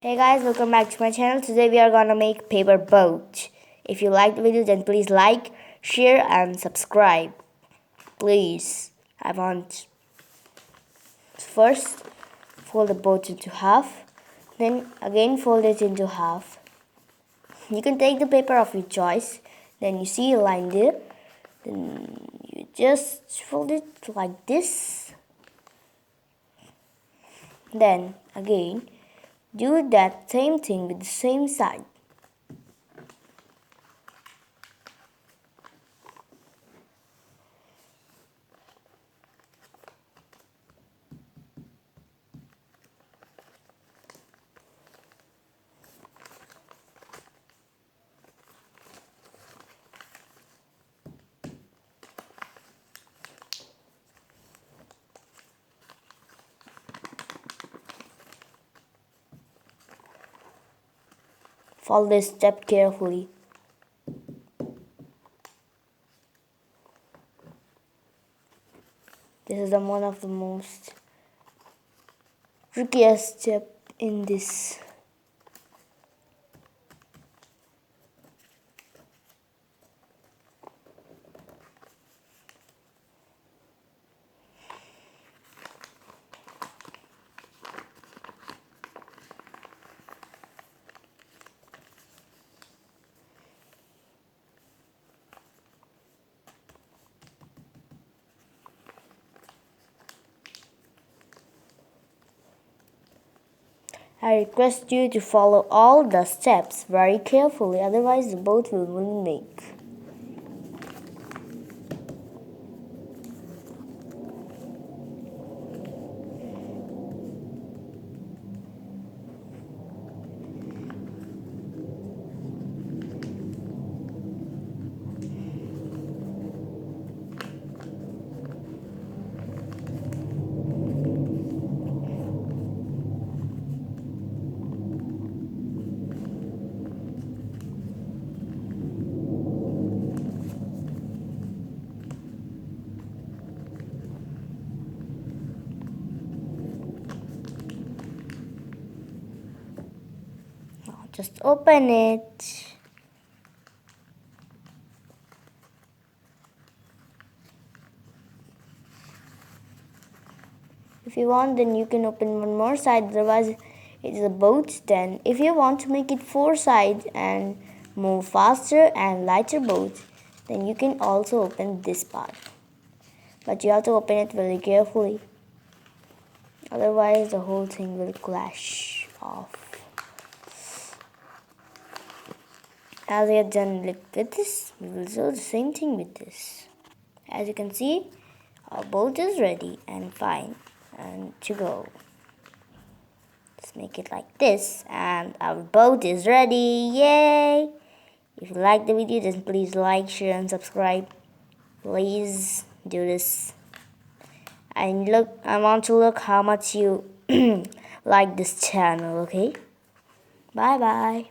Hey guys, welcome back to my channel. Today we are gonna make paper boat. If you like the video, then please like, share and subscribe. Please. I want first fold the boat into half, then again fold it into half. You can take the paper of your choice. Then you see a line there. Then you just fold it like this. Then again do that same thing with the same side. Follow this step carefully. This is one of the most trickiest step in this. I request you to follow all the steps very carefully, otherwise the boat will make. Now just open it. If you want, then you can open one more side, otherwise it is a boat. Then if you want to make it four sides and move faster and lighter boat, then you can also open this part. But you have to open it very carefully, otherwise the whole thing will clash off. As we have done with this, we will do the same thing with this. As you can see, our boat is ready and fine and to go. Let's make it like this and our boat is ready. Yay! If you like the video, then please like, share and subscribe. Please do this. And look, I want to look how much you like this channel, okay? Bye bye.